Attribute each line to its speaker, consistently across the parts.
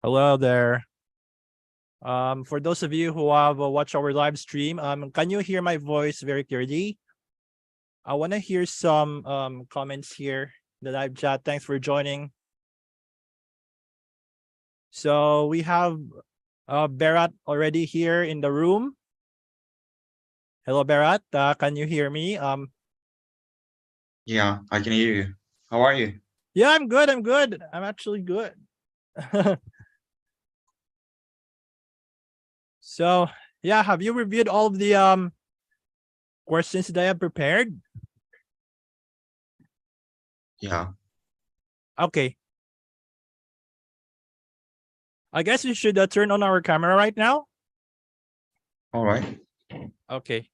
Speaker 1: Hello there. For those of you who have watched our live stream, can you hear my voice very clearly? I want to hear some comments here in the live chat. Thanks for joining. So we have Berat already here in the room. Hello, Berat. Can you hear me?
Speaker 2: Yeah, I can hear you. How are you?
Speaker 1: Yeah, I'm good. I'm good. I'm actually good. So yeah, have you reviewed all of the questions that I have prepared?
Speaker 2: Yeah.
Speaker 1: Okay. I guess we should turn on our camera right now.
Speaker 2: All right.
Speaker 1: Okay.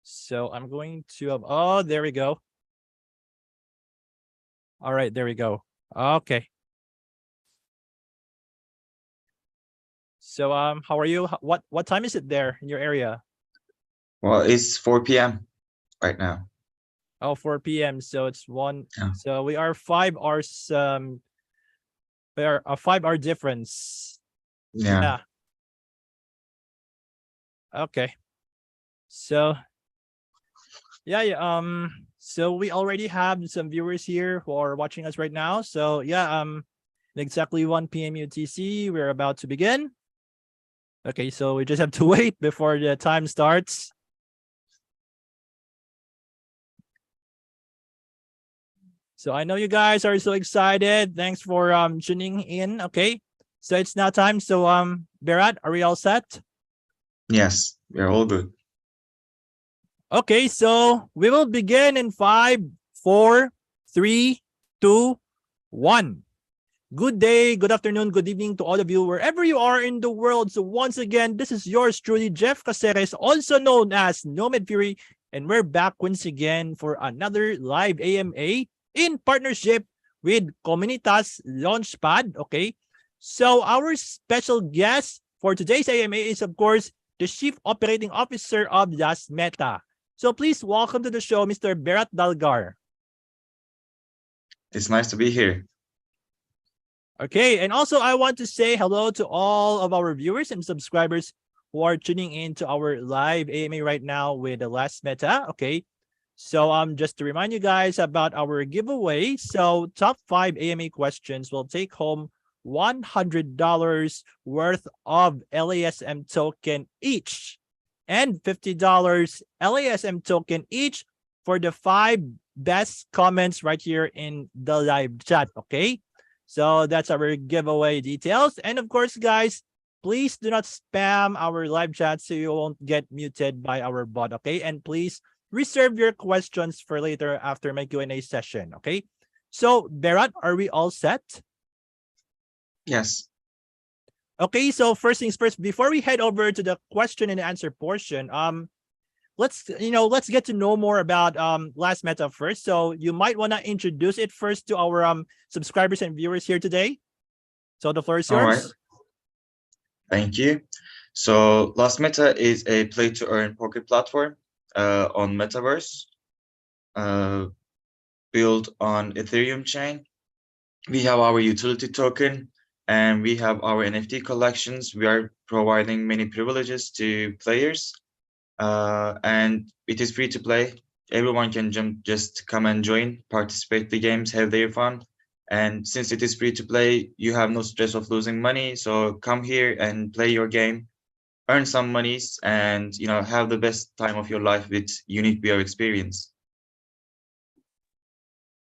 Speaker 1: So I'm going to, oh, there we go. All right, there we go. Okay. So how are you? What time is it there in your area?
Speaker 2: Well, it's 4 p.m. right now.
Speaker 1: Oh, 4 p.m. So it's one.
Speaker 2: Yeah.
Speaker 1: So we are 5 hours. We are a 5 hour difference.
Speaker 2: Yeah.
Speaker 1: Yeah. Okay. So yeah. So we already have some viewers here who are watching us right now. So yeah. In exactly 1 p.m. UTC, we're about to begin. Okay. So we just have to wait before the time starts. So I know you guys are so excited. Thanks for tuning in. Okay. So it's now time. So Berat, are we all set?
Speaker 2: Yes, we're all good.
Speaker 1: Okay, so we will begin in 5, 4, 3, 2, 1. Good day, good afternoon, good evening to all of you, wherever you are in the world. So once again, this is yours truly, Jeff Caceres, also known as Nomad Fury, and we're back once again for another live AMA in partnership with Kommunitas Launchpad. Okay, so our special guest for today's AMA is, of course, the Chief Operating Officer of LasMeta. So please welcome to the show, Mr. Berat Dalgar.
Speaker 2: It's nice to be here.
Speaker 1: Okay, and also I want to say hello to all of our viewers and subscribers who are tuning in to our live AMA right now with the LasMeta. Okay, so just to remind you guys about our giveaway. So top 5 AMA questions will take home $100 worth of LASM token each, and $50 LASM token each for the 5 best comments right here in the live chat. Okay. So that's our giveaway details. And of course, guys, please do not spam our live chat so you won't get muted by our bot. Okay. And please reserve your questions for later after my Q&A session. Okay. So Berat, are we all set?
Speaker 2: Yes.
Speaker 1: Okay, so first things first, before we head over to the question and answer portion, let's get to know more about LasMeta first. So you might want to introduce it first to our subscribers and viewers here today. So the floor is
Speaker 2: All right.
Speaker 1: yours.
Speaker 2: Thank you. So LasMeta is a play-to-earn poker platform on Metaverse, built on Ethereum chain. We have our utility token and we have our NFT collections. We are providing many privileges to players, and it is free to play. Everyone can just come and join, participate the games, have their fun. And since it is free to play, you have no stress of losing money. So come here and play your game, earn some monies, and have the best time of your life with unique VR experience.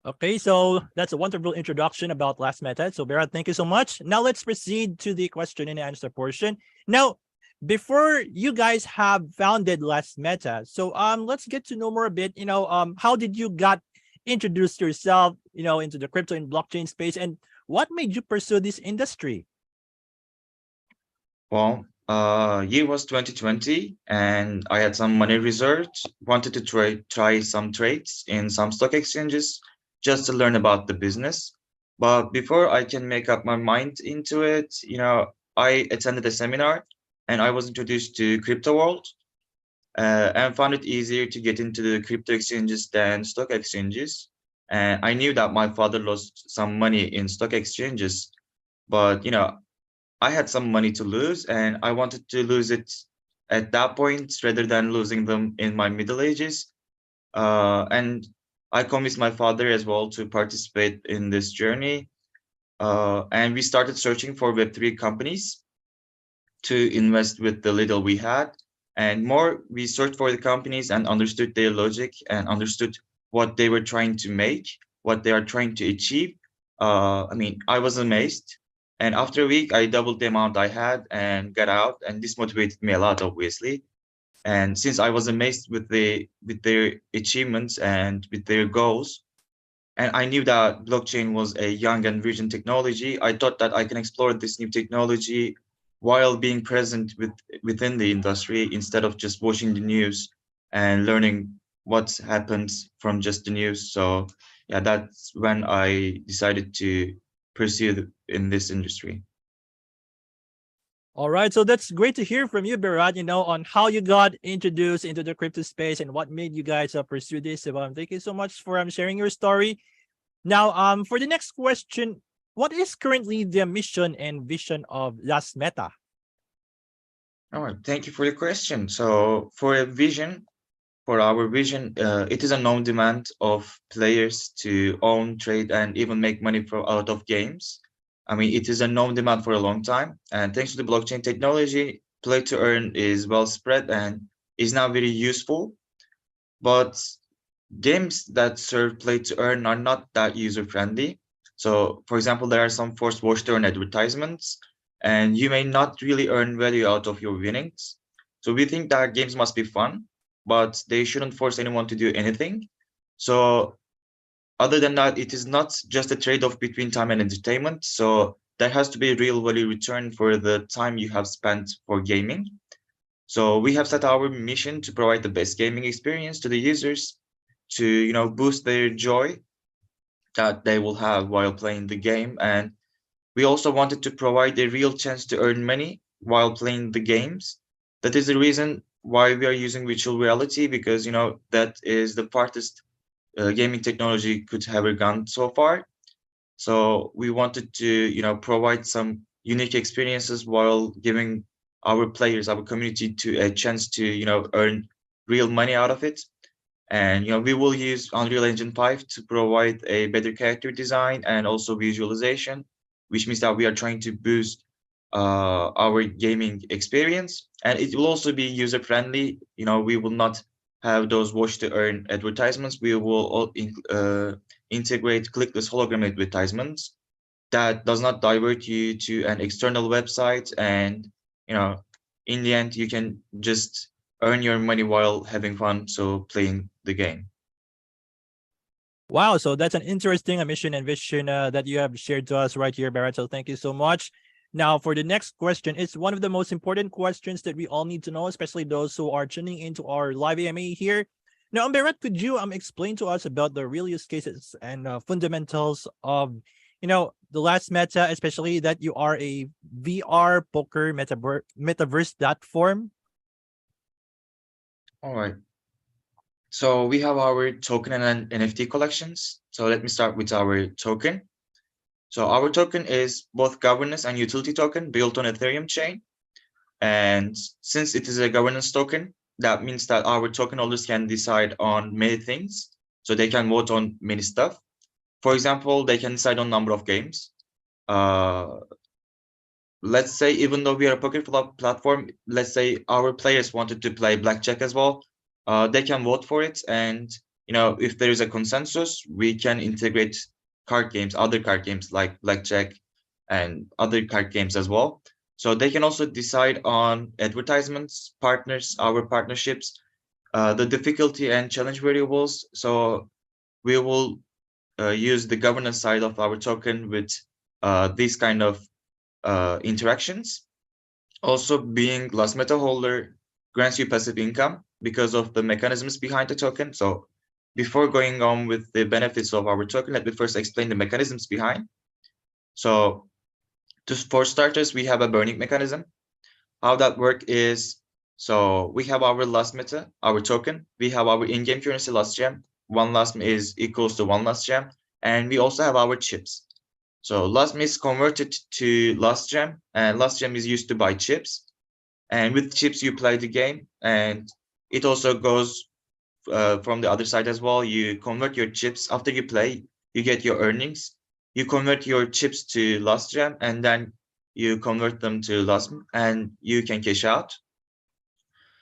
Speaker 1: Okay, so that's a wonderful introduction about LasMeta. So Berat, thank you so much. Now let's proceed to the question and answer portion. Now, before you guys have founded LasMeta, so let's get to know more a bit. How did you got introduced yourself, into the crypto and blockchain space, and what made you pursue this industry?
Speaker 2: Well, year was 2020, and I had some money reserved. Wanted to try some trades in some stock exchanges just to learn about the business. But before I can make up my mind into it, I attended a seminar and I was introduced to crypto world, and found it easier to get into the crypto exchanges than stock exchanges. And I knew that my father lost some money in stock exchanges, but I had some money to lose and I wanted to lose it at that point rather than losing them in my middle ages. And I convinced my father as well to participate in this journey. And we started searching for Web3 companies to invest with the little we had. And more, we searched for the companies and understood their logic and understood what they were trying to make, what they are trying to achieve. I was amazed. And after a week, I doubled the amount I had and got out. And this motivated me a lot, obviously. And since I was amazed with their achievements and with their goals, and I knew that blockchain was a young and virgin technology, I thought that I can explore this new technology while being present within the industry instead of just watching the news and learning what happens from just the news. So yeah, that's when I decided to pursue in this industry.
Speaker 1: All right, so that's great to hear from you, Berat. On how you got introduced into the crypto space and what made you guys pursue this. So, thank you so much for sharing your story. Now, for the next question, what is currently the mission and vision of LasMeta?
Speaker 2: All right, thank you for the question. So for our vision, it is a known demand of players to own, trade, and even make money out of games. I mean, it is a known demand for a long time, and thanks to the blockchain technology, play to earn is well spread and is now very useful. But games that serve play to earn are not that user friendly. So, for example, there are some forced watch to earn advertisements, and you may not really earn value out of your winnings. So, we think that games must be fun, but they shouldn't force anyone to do anything. So, other than that, it is not just a trade off between time and entertainment. So, there has to be real value return for the time you have spent for gaming. So we have set our mission to provide the best gaming experience to the users to boost their joy that they will have while playing the game. And we also wanted to provide a real chance to earn money while playing the games. That is the reason why we are using virtual reality, because that is the farthest gaming technology could have ever gone so far. So we wanted to provide some unique experiences while giving our players, our community, to a chance to earn real money out of it. And we will use Unreal Engine 5 to provide a better character design and also visualization, which means that we are trying to boost our gaming experience. And it will also be user friendly. We will not have those watch to earn advertisements. We will integrate clickless hologram advertisements that does not divert you to an external website. And you know in the end, you can just earn your money while having fun, so playing the game.
Speaker 1: Wow, so that's an interesting mission and vision that you have shared to us right here, Barrett. So thank you so much. Now, for the next question, it's one of the most important questions that we all need to know, especially those who are tuning into our live AMA here. Now, Barrett, could you explain to us about the real use cases and fundamentals of, the LasMeta, especially that you are a VR poker metaverse platform?
Speaker 2: All right. So we have our token and NFT collections. So let me start with our token. So our token is both governance and utility token built on Ethereum chain. And since it is a governance token, that means that our token holders can decide on many things. So they can vote on many stuff. For example, they can decide on number of games. Let's say, even though we are a poker platform, let's say our players wanted to play blackjack as well, they can vote for it. And if there is a consensus, we can integrate other card games like blackjack and other card games as well. So they can also decide on advertisements, partners, our partnerships, the difficulty and challenge variables. So we will use the governance side of our token with these kind of interactions. Also, being LasMeta holder grants you passive income because of the mechanisms behind the token. So before going on with the benefits of our token, let me first explain the mechanisms behind. So for starters, we have a burning mechanism. How that work is, so we have our LasMeta, our token. We have our in-game currency LasGem. One LasM is equals to one LasGem. And we also have our chips. So LasM is converted to LasGem, and LasGem is used to buy chips. And with chips, you play the game, and it also goes from the other side as well. You convert your chips after you play, you get your earnings. You convert your chips to LasGem, and then you convert them to LasM, and you can cash out.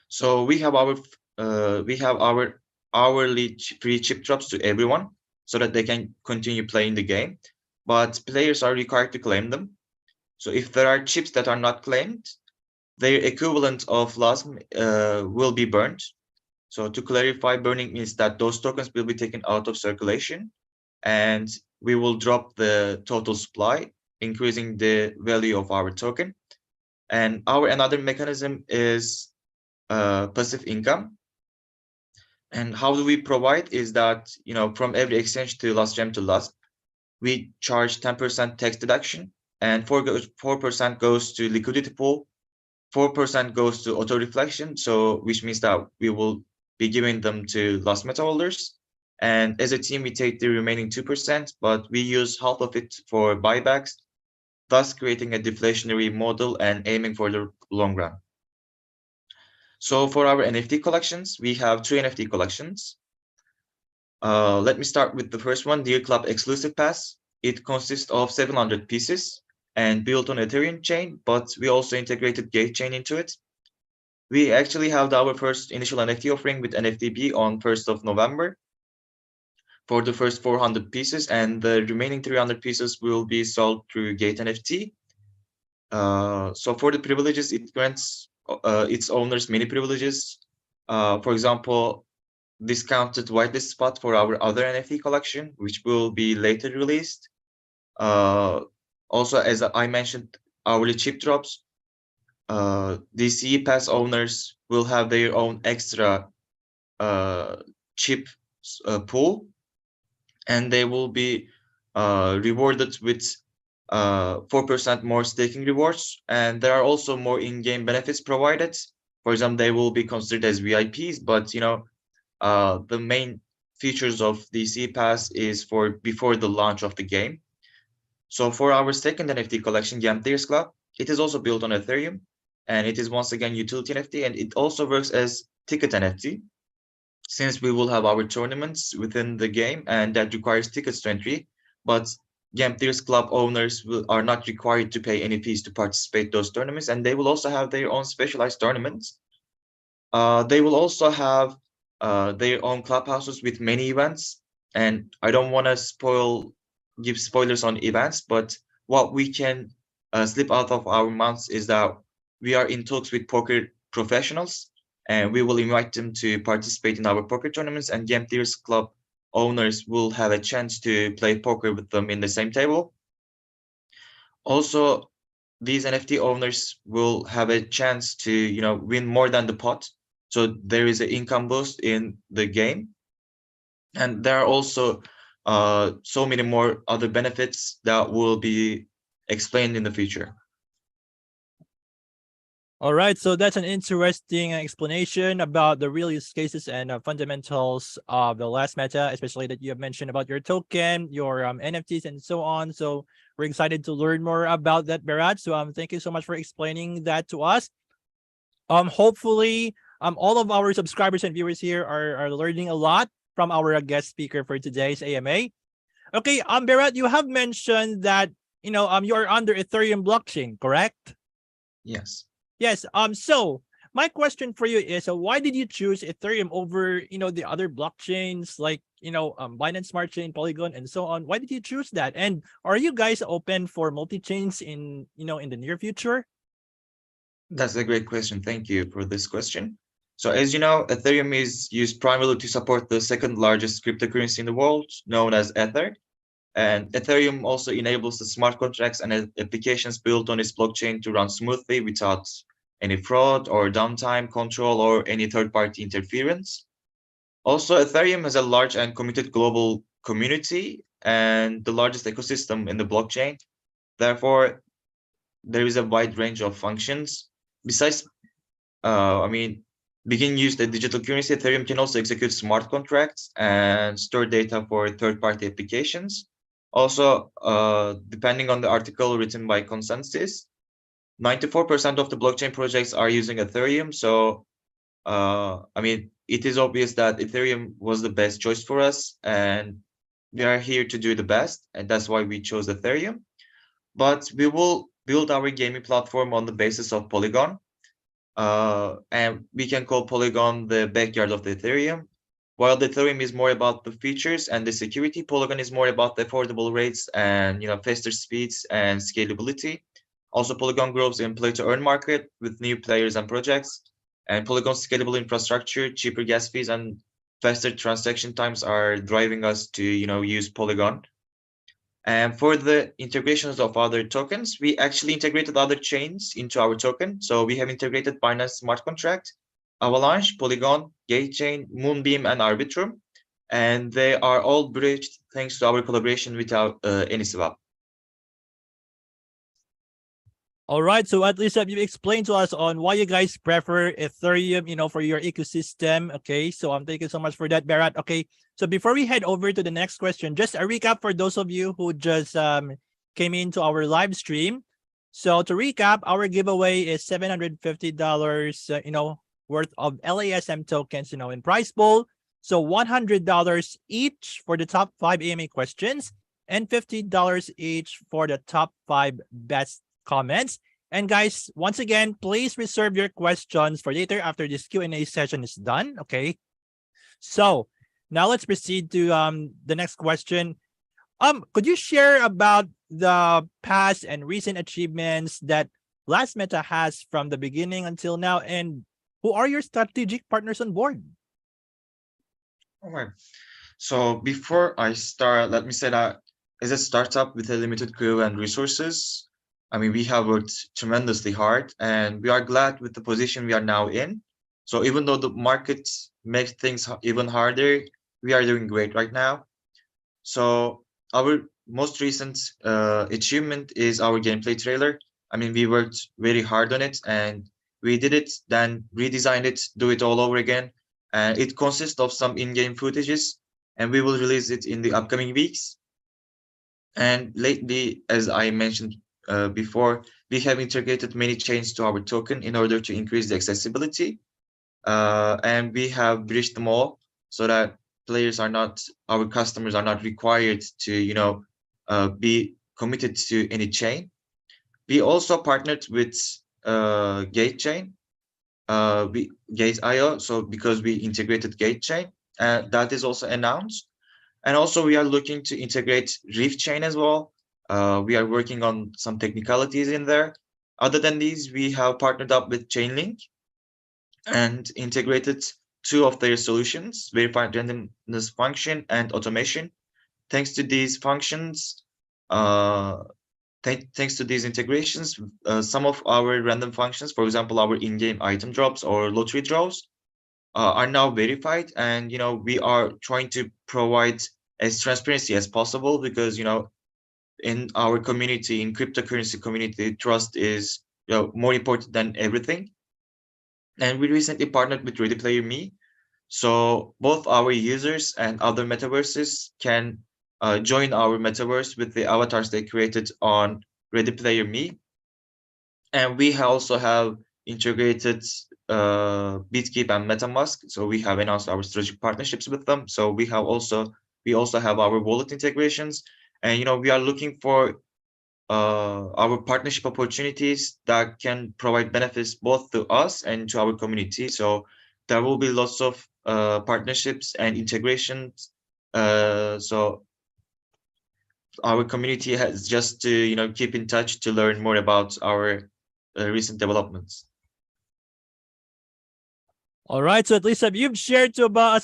Speaker 2: So we have our hourly free chip drops to everyone, so that they can continue playing the game. But players are required to claim them. So if there are chips that are not claimed, their equivalent of LASM will be burned. So to clarify, burning means that those tokens will be taken out of circulation, and we will drop the total supply, increasing the value of our token. And our another mechanism is passive income. And how do we provide is that, from every exchange to LasGem to LASM, we charge 10% tax deduction, and 4% goes to liquidity pool, 4% goes to auto reflection, so which means that we will be giving them to LasMeta holders. And as a team, we take the remaining 2%, but we use half of it for buybacks, thus creating a deflationary model and aiming for the long run. So for our NFT collections, we have 2 NFT collections. Let me start with the first one, Dear Club Exclusive Pass. It consists of 700 pieces and built on Ethereum chain, but we also integrated Gate chain into it. We actually have our first initial NFT offering with NFTB on 1st of November for the first 400 pieces, and the remaining 300 pieces will be sold through Gate NFT. So for the privileges, it grants its owners many privileges. For example, discounted whitelist spot for our other NFT collection, which will be later released. Also, as I mentioned, hourly chip drops. DCE pass owners will have their own extra chip pool, and they will be rewarded with 4% more staking rewards. And there are also more in-game benefits provided. For example, they will be considered as VIPs, but the main features of DC Pass is for before the launch of the game. So for our second NFT collection, Gamteers Club, it is also built on Ethereum, and it is once again utility NFT, and it also works as ticket NFT, since we will have our tournaments within the game, and that requires tickets to entry. But Gamteers Club owners are not required to pay any fees to participate those tournaments, and they will also have their own specialized tournaments. They will also have their own clubhouses with many events, and I don't want to give spoilers on events, but what we can slip out of our mouths is that we are in talks with poker professionals, and we will invite them to participate in our poker tournaments, and Gamteers Club owners will have a chance to play poker with them in the same table. Also, these NFT owners will have a chance to win more than the pot. So there is an income boost in the game. And there are also so many more other benefits that will be explained in the future.
Speaker 1: All right, so that's an interesting explanation about the real use cases and fundamentals of the LasMeta, especially that you have mentioned about your token, your NFTs, and so on. So we're excited to learn more about that, Berat. So thank you so much for explaining that to us. Hopefully, all of our subscribers and viewers here are learning a lot from our guest speaker for today's AMA. Okay, Berat, you have mentioned that you are under Ethereum blockchain, correct?
Speaker 2: Yes.
Speaker 1: Yes. So my question for you is, why did you choose Ethereum over, the other blockchains like, Binance Smart Chain, Polygon, and so on? Why did you choose that? And are you guys open for multi-chains in the near future?
Speaker 2: That's a great question. Thank you for this question. So as you know, Ethereum is used primarily to support the second largest cryptocurrency in the world, known as Ether. And Ethereum also enables the smart contracts and applications built on its blockchain to run smoothly without any fraud or downtime control or any third-party interference. Also, Ethereum has a large and committed global community and the largest ecosystem in the blockchain. Therefore, there is a wide range of functions. Besides, begin use the digital currency, Ethereum can also execute smart contracts and store data for third-party applications. Also, depending on the article written by Consensus, 94% of the blockchain projects are using Ethereum. So, it is obvious that Ethereum was the best choice for us, and we are here to do the best, and that's why we chose Ethereum. But we will build our gaming platform on the basis of Polygon, and we can call Polygon the backyard of the Ethereum. While the Ethereum is more about the features and the security, Polygon is more about the affordable rates and faster speeds and scalability. Also, Polygon grows in play-to-earn market with new players and projects, and Polygon's scalable infrastructure, cheaper gas fees, and faster transaction times are driving us to use Polygon. And for the integrations of other tokens, we actually integrated other chains into our token. So we have integrated Binance Smart Contract, Avalanche, Polygon, Gatechain, Moonbeam, and Arbitrum, and they are all bridged thanks to our collaboration with any swap.
Speaker 1: All right, so at least have you explained to us on why you guys prefer Ethereum, for your ecosystem. Okay, so I'm thank you so much for that, Berat. Okay, so before we head over to the next question, just a recap for those of you who just came into our live stream. So to recap, our giveaway is $750, worth of LASM tokens, in prize pool. So $100 each for the top 5 AMA questions and $50 each for the top 5 best comments. And guys, once again, please reserve your questions for later after this Q&A session is done. Okay. So now let's proceed to the next question. Could you share about the past and recent achievements that LasMeta has from the beginning until now, and who are your strategic partners on board?
Speaker 2: All right. So before I start, let me say that as a startup with a limited crew and resources, I mean, we have worked tremendously hard, and we are glad with the position we are now in. So even though the market makes things even harder, we are doing great right now. So our most recent achievement is our gameplay trailer. I mean, we worked very hard on it, and we did it, then redesigned it, do it all over again. And it consists of some in-game footages, and we will release it in the upcoming weeks. And lately, as I mentioned before, we have integrated many chains to our token in order to increase the accessibility. And we have bridged them all so that players are not, our customers are not required to, be committed to any chain. We also partnered with Gate Chain, Gate.io, so because we integrated Gate Chain, that is also announced. And also we are looking to integrate Reef Chain as well. We are working on some technicalities in there. Other than these, we have partnered up with Chainlink and integrated two of their solutions, verified randomness function and automation. Thanks to these functions, thanks to these integrations, some of our random functions, for example, our in-game item drops or lottery draws, are now verified. And we are trying to provide as transparency as possible because in our community, in cryptocurrency community, trust is more important than everything. And we recently partnered with Ready Player Me, so both our users and other metaverses can join our metaverse with the avatars they created on Ready Player Me. And we also have integrated BitKeep and MetaMask, so we have announced our strategic partnerships with them. So we also have our wallet integrations, and we are looking for our partnership opportunities that can provide benefits both to us and to our community. So there will be lots of partnerships and integrations. So our community has just to keep in touch to learn more about our recent developments.
Speaker 1: All right, so at least you've shared to about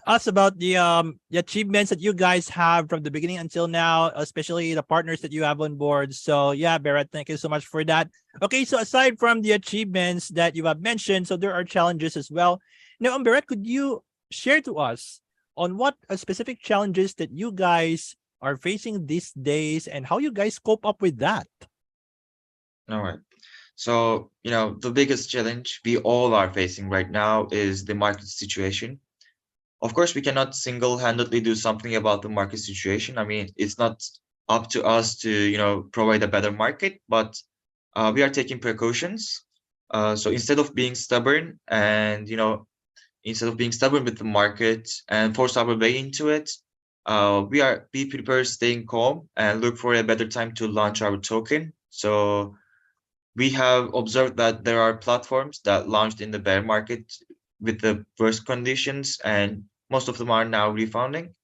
Speaker 1: us about the achievements that you guys have from the beginning until now, especially the partners that you have on board. So yeah, Berat, thank you so much for that. Okay, so aside from the achievements that you have mentioned, so there are challenges as well. Now, Berat, could you share to us on what specific challenges that you guys are facing these days and how you guys cope up with that?
Speaker 2: All right. So, the biggest challenge we all are facing right now is the market situation. Of course, we cannot single-handedly do something about the market situation. I mean, it's not up to us to, provide a better market, but we are taking precautions. So instead of being stubborn and, instead of being stubborn with the market and force our way into it, be prepared, staying calm and look for a better time to launch our token. So we have observed that there are platforms that launched in the bear market with the worst conditions, and most of them are now refounding.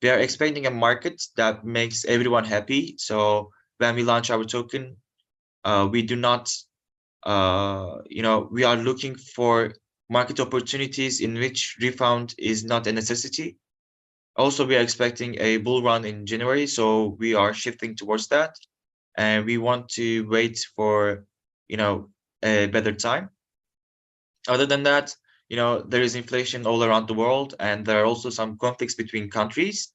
Speaker 2: We are expecting a market that makes everyone happy. So when we launch our token, we do not, we are looking for market opportunities in which refound is not a necessity. Also, we are expecting a bull run in January, so we are shifting towards that, and we want to wait for a better time. Other than that, there is inflation all around the world, and there are also some conflicts between countries.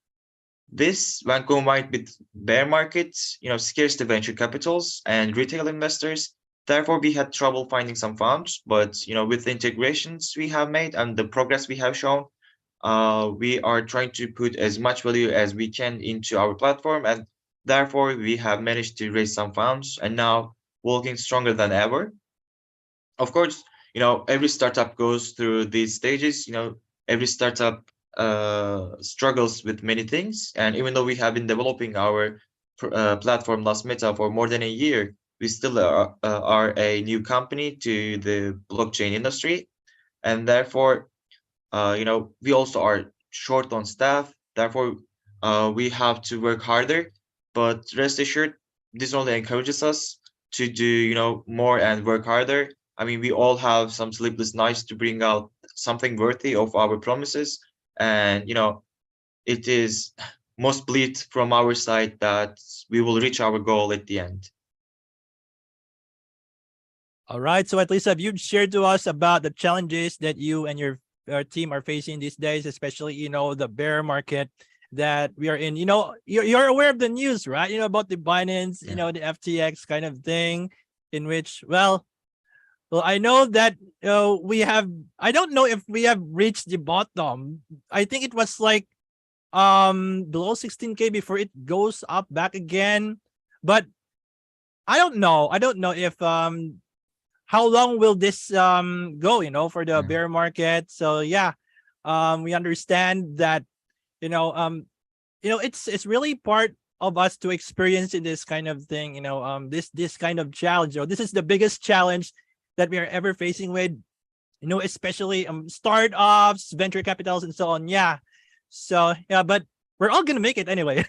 Speaker 2: This, when combined with bear markets, scarce the venture capitals and retail investors. Therefore, we had trouble finding some funds, but with the integrations we have made and the progress we have shown, we are trying to put as much value as we can into our platform, and therefore we have managed to raise some funds and now working stronger than ever. Of course, every startup goes through these stages. Every startup struggles with many things, and even though we have been developing our platform LasMeta for more than a year, we still are a new company to the blockchain industry, and therefore we also are short on staff. Therefore, we have to work harder. But rest assured, this only encourages us to do, more and work harder. I mean, we all have some sleepless nights to bring out something worthy of our promises. And, it is most believed from our side that we will reach our goal at the end.
Speaker 1: All right. So at least have you shared to us about the challenges that you and your team are facing these days, especially, the bear market that we are in. You're aware of the news, right? About the Binance,
Speaker 2: Yeah.
Speaker 1: the FTX kind of thing, in which, well, I know that we have. I don't know if we have reached the bottom. I think it was like below 16K before it goes up back again. But I don't know. I don't know if how long will this go, for the
Speaker 2: Yeah.
Speaker 1: bear market. So yeah, we understand that, it's really part of us to experience this kind of thing, this kind of challenge. This is the biggest challenge that we are ever facing with, especially startups, venture capitals, and so on. Yeah. So yeah, but we're all gonna make it anyway.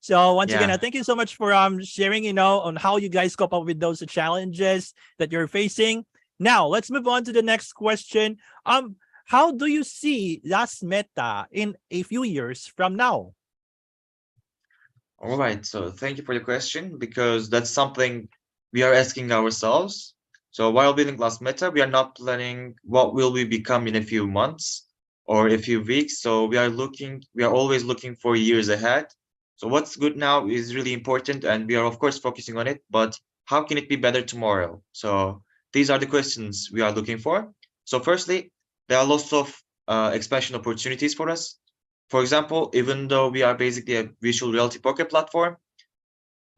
Speaker 1: So once again,
Speaker 2: Yeah.
Speaker 1: thank you so much for sharing, on how you guys cope up with those challenges that you're facing. Now let's move on to the next question. How do you see LasMeta in a few years from now?
Speaker 2: All right. So thank you for the question, because that's something we are asking ourselves. So while building LasMeta, we are not planning what will we become in a few months or a few weeks. So we are always looking for years ahead. So what's good now is really important, and we are of course focusing on it, but how can it be better tomorrow? So these are the questions we are looking for. So firstly, there are lots of expansion opportunities for us. For example, even though we are basically a virtual reality poker platform,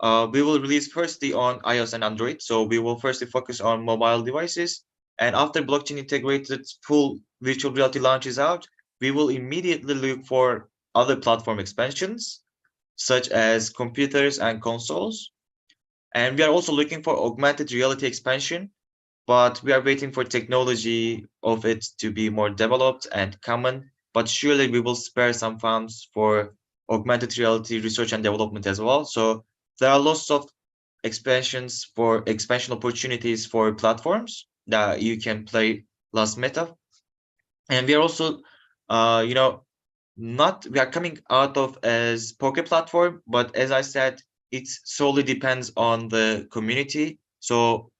Speaker 2: we will release firstly on iOS and Android. So we will firstly focus on mobile devices. And after blockchain integrated full virtual reality launches out, we will immediately look for other platform expansions, such as computers and consoles. And we are also looking for augmented reality expansion, but we are waiting for technology of it to be more developed and common. But surely we will spare some funds for augmented reality research and development as well. So there are lots of expansion opportunities for platforms that you can play LasMeta. And we are also, you know, not we are coming out of as poker platform, but as I said, it solely depends on the community. So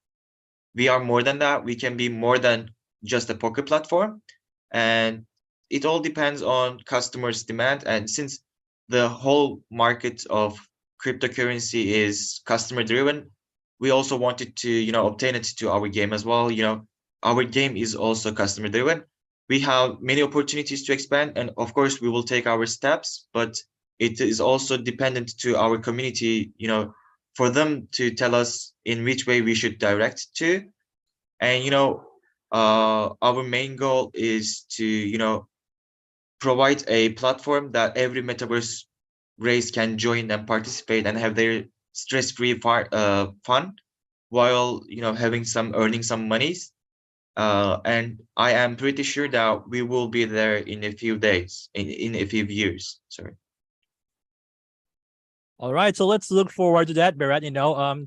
Speaker 2: we are more than that. We can be more than just a poker platform, and it all depends on customers' demand. And since the whole market of cryptocurrency is customer driven, we also wanted to obtain it to our game as well. Our game is also customer driven. We have many opportunities to expand, and of course we will take our steps, but it is also dependent to our community, for them to tell us in which way we should direct to. And our main goal is to provide a platform that every metaverse race can join and participate and have their stress-free fun, while having some earning some monies. And I am pretty sure that we will be there in a few days, in a few years. Sorry.
Speaker 1: All right, so let's look forward to that, Berat.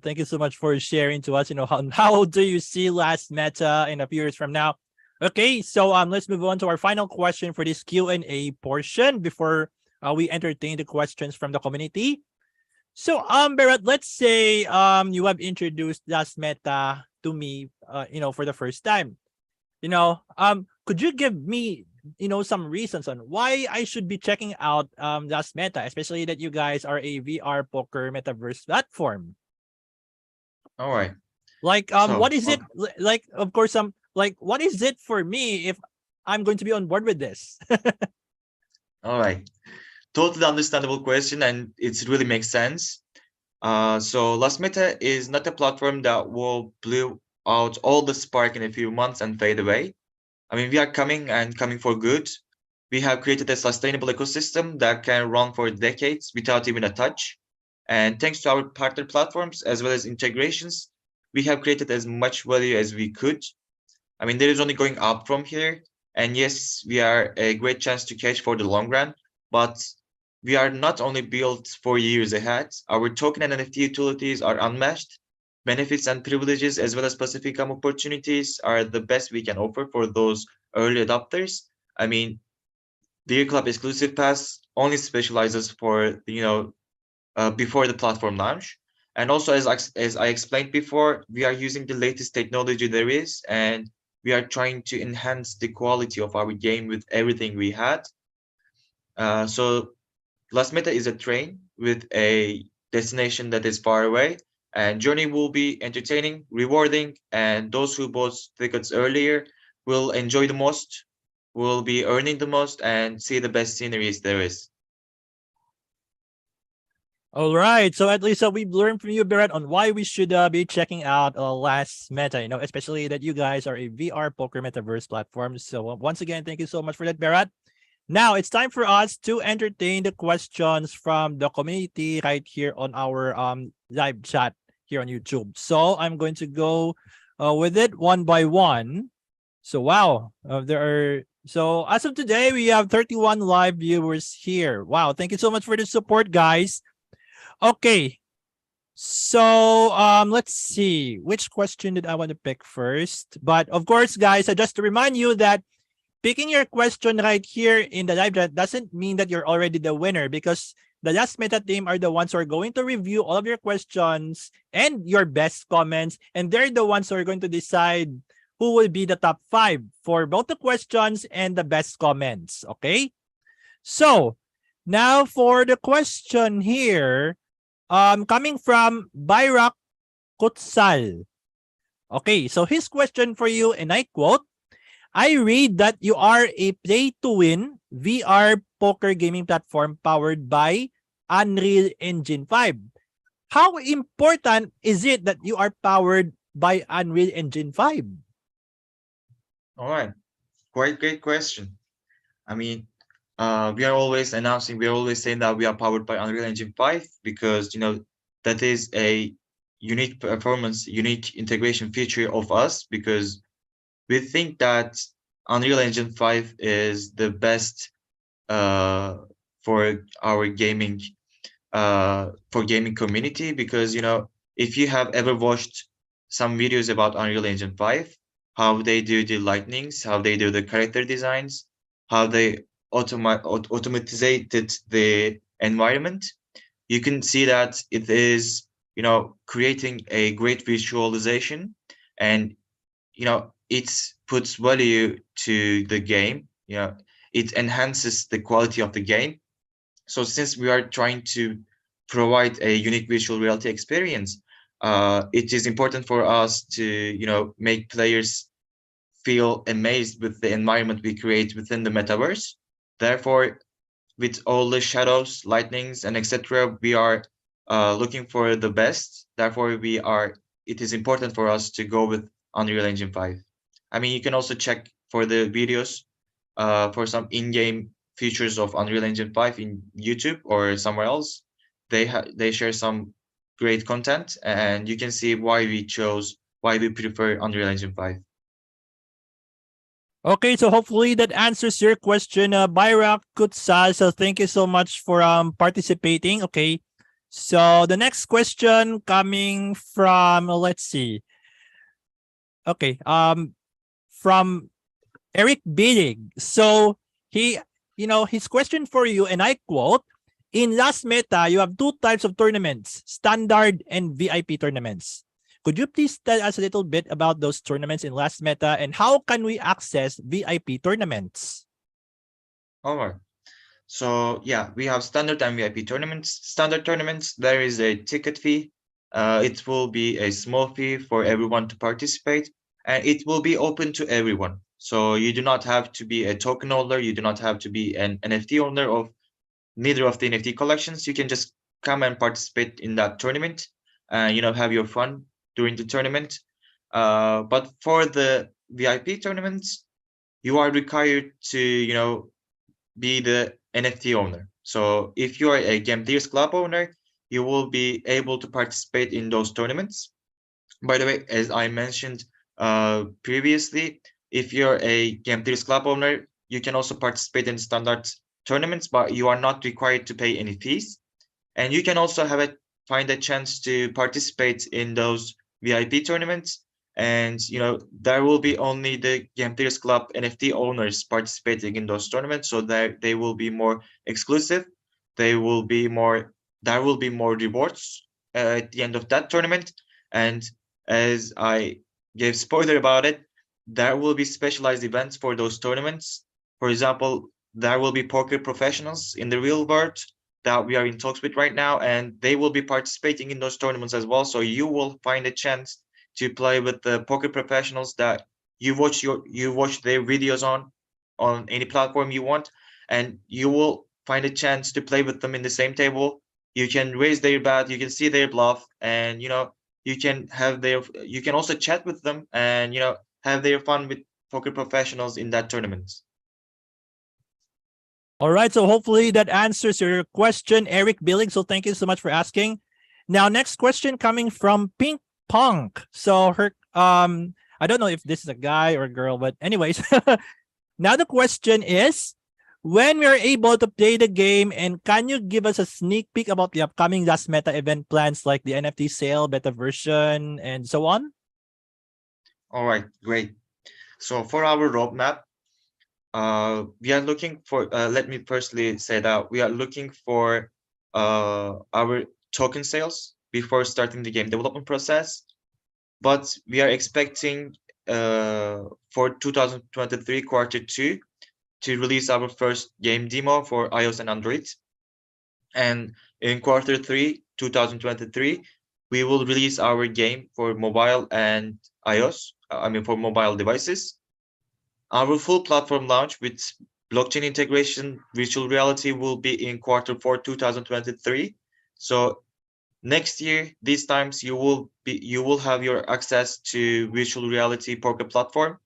Speaker 1: Thank you so much for sharing to us. How do you see LasMeta in a few years from now? Okay, so let's move on to our final question for this Q&A portion before we entertain the questions from the community. So Berat, let's say you have introduced LasMeta to me, for the first time. could you give me, some reasons on why I should be checking out LasMeta, especially that you guys are a VR poker metaverse platform?
Speaker 2: All right.
Speaker 1: Like,
Speaker 2: So,
Speaker 1: what is it like? Of course, like, what is it for me if I'm going to be on board with this?
Speaker 2: all right. Totally understandable question, and it really makes sense. So LasMeta is not a platform that will blow out all the spark in a few months and fade away. I mean, we are coming for good. We have created a sustainable ecosystem that can run for decades without even a touch. And thanks to our partner platforms as well as integrations, we have created as much value as we could. I mean, there is only going up from here. And yes, we are a great chance to catch for the long run, but we are not only built for years ahead. Our token and NFT utilities are unmatched. Benefits and privileges, as well as passive income opportunities, are the best we can offer for those early adopters. I mean, Deer Club exclusive pass only specializes for before the platform launch. And also, as I explained before, we are using the latest technology there is, and we are trying to enhance the quality of our game with everything we had. So LasMeta is a train with a destination that is far away, and journey will be entertaining, rewarding, and those who bought tickets earlier will enjoy the most, will be earning the most, and see the best sceneries there is.
Speaker 1: All right. So at least we've learned from you, Berat, on why we should be checking out LasMeta, especially that you guys are a VR poker metaverse platform. So once again, thank you so much for that, Berat. Now it's time for us to entertain the questions from the community right here on our live chat here on YouTube. So I'm going to go with it one by one. So wow, so as of today, we have 31 live viewers here. Wow, thank you so much for the support, guys. Okay. So let's see which question did I want to pick first. But of course, guys, just to remind you that picking your question right here in the live chat doesn't mean that you're already the winner, because the LasMeta team are the ones who are going to review all of your questions and your best comments, and they're the ones who are going to decide who will be the top 5 for both the questions and the best comments. Okay. So now for the question here, coming from Bayrak Kutsal. Okay, so his question for you, and I quote, I read that you are a play-to-win VR poker gaming platform powered by Unreal Engine 5. How important is it that you are powered by Unreal Engine 5?
Speaker 2: All right, quite great question. I mean, we are always announcing, we are always saying that we are powered by Unreal Engine 5 because, that is a unique performance, unique integration feature of us, because we think that Unreal Engine 5 is the best for our gaming community, because if you have ever watched some videos about Unreal Engine 5, how they do the lightnings, how they do the character designs, how they automatizated the environment, you can see that it is creating a great visualization, and it puts value to the game. It enhances the quality of the game. So since we are trying to provide a unique visual reality experience, it is important for us to make players feel amazed with the environment we create within the metaverse. Therefore, with all the shadows, lightnings, and etc., we are looking for the best. Therefore, it is important for us to go with Unreal Engine 5. I mean, you can also check for the videos for some in-game features of Unreal Engine 5 in YouTube or somewhere else. They share some great content, and you can see why we prefer Unreal Engine 5.
Speaker 1: Okay, so hopefully that answers your question, Bayrak Kutsal. So thank you so much for participating. Okay, so the next question coming from, let's see. Okay, from Eric Billig. So his question for you, and I quote, in LasMeta, you have 2 types of tournaments, standard and VIP tournaments. Could you please tell us a little bit about those tournaments in LasMeta and how can we access VIP tournaments?
Speaker 2: All right. So yeah, we have standard and VIP tournaments. Standard tournaments, there is a ticket fee. It will be a small fee for everyone to participate, and it will be open to everyone. So you do not have to be a token holder. You do not have to be an NFT owner of neither of the NFT collections. You can just come and participate in that tournament, and have your fun during the tournament. But for the VIP tournaments, you are required to be the NFT owner. So if you are a Game Theories Club owner, you will be able to participate in those tournaments. By the way, as I mentioned previously, if you're a Game Theories Club owner, you can also participate in standard tournaments, but you are not required to pay any fees. And you can also find a chance to participate in those VIP tournaments. And there will be only the Game Theories Club NFT owners participating in those tournaments, so that they will be more exclusive. There will be more rewards at the end of that tournament. And as I gave spoiler about it, there will be specialized events for those tournaments. For example, there will be poker professionals in the real world that we are in talks with right now, and they will be participating in those tournaments as well. So you will find a chance to play with the poker professionals that you watch their videos on any platform you want, and you will find a chance to play with them in the same table. You can raise their bet, you can see their bluff, and you can also chat with them and have their fun with poker professionals in that tournament.
Speaker 1: All right, so hopefully that answers your question, Eric Billing. So thank you so much for asking. Now, next question coming from Pink Punk. So her I don't know if this is a guy or a girl, but anyways, now the question is, when we are able to play the game, and can you give us a sneak peek about the upcoming LasMeta event plans like the NFT sale, beta version, and so on?
Speaker 2: All right, great. So for our roadmap, we are looking for, let me firstly say that we are looking for our token sales before starting the game development process. But we are expecting for 2023 Q2 to release our first game demo for iOS and Android. And in Q3 2023, we will release our game for mobile and iOS, for mobile devices. Our full platform launch with blockchain integration, virtual reality will be in Q4 2023. So next year, these times you will have your access to virtual reality poker platform.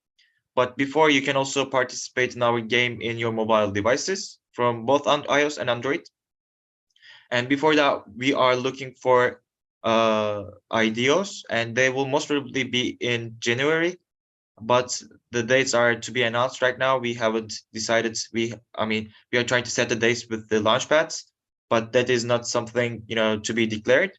Speaker 2: But before, you can also participate in our game in your mobile devices from both iOS and Android. And before that, we are looking for IDOs, and they will most probably be in January. But the dates are to be announced right now. We haven't decided. We are trying to set the dates with the launchpads, but that is not something to be declared.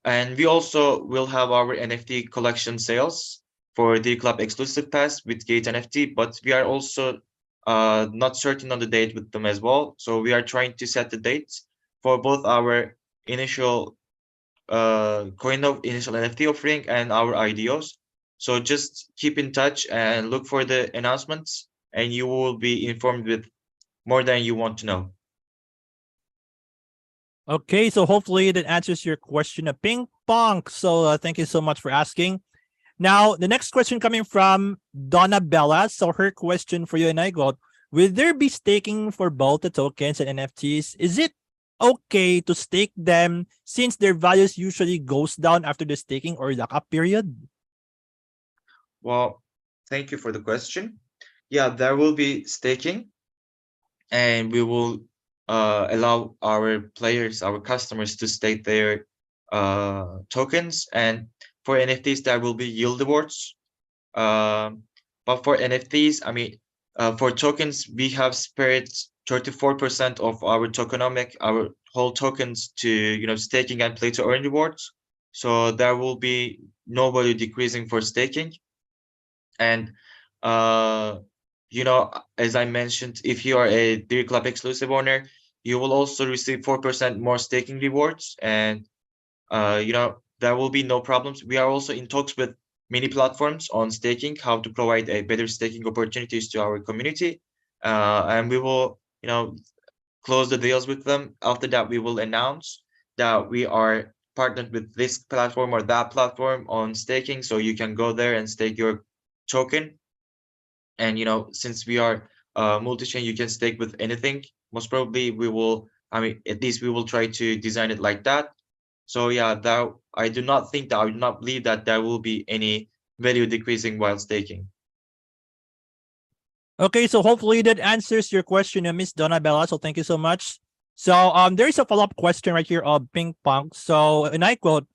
Speaker 2: And we also will have our NFT collection sales for the club exclusive pass with Gate NFT, but we are also not certain on the date with them as well. So we are trying to set the dates for both our initial initial NFT offering and our IDOs. So just keep in touch and look for the announcements, and you will be informed with more than you want to know.
Speaker 1: Okay, so hopefully that answers your question, Ping Pong. So thank you so much for asking. Now, the next question coming from Donna Bella. So her question for you and I go, will there be staking for both the tokens and NFTs? Is it okay to stake them since their values usually goes down after the staking or lockup period?
Speaker 2: Well, thank you for the question. Yeah, there will be staking, and we will allow our players, our customers, to stake their tokens. And for NFTs, there will be yield rewards. But for NFTs, for tokens, we have spared 34% of our tokenomic, our whole tokens to staking and play to earn rewards. So there will be no value decreasing for staking. And as I mentioned, if you are a Deer Club exclusive owner, you will also receive 4% more staking rewards. And there will be no problems. We are also in talks with many platforms on staking, how to provide a better staking opportunities to our community, and we will, close the deals with them. After that, we will announce that we are partnered with this platform or that platform on staking, so you can go there and stake your token. And since we are multi-chain, you can stake with anything. Most probably, we will. I mean, at least we will try to design it like that. So yeah, that I do not think that I do not believe that there will be any value decreasing while staking.
Speaker 1: Okay, so hopefully that answers your question, Miss Donabella. So thank you so much. So there is a follow-up question right here of Ping Pong. So, and I quote,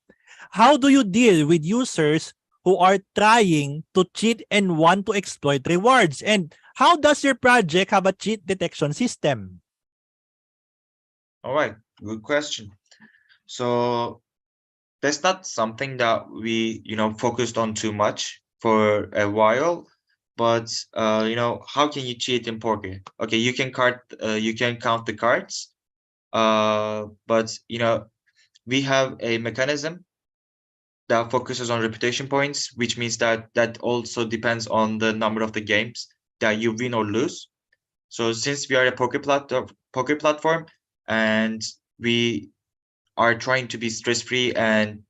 Speaker 1: how do you deal with users who are trying to cheat and want to exploit rewards? And how does your project have a cheat detection system?
Speaker 2: All right, good question. So that's not something that we focused on too much for a while. But how can you cheat in poker? Okay, you can count the cards. But we have a mechanism that focuses on reputation points, which means that also depends on the number of the games that you win or lose. So since we are a poker platform, and we are trying to be stress free, and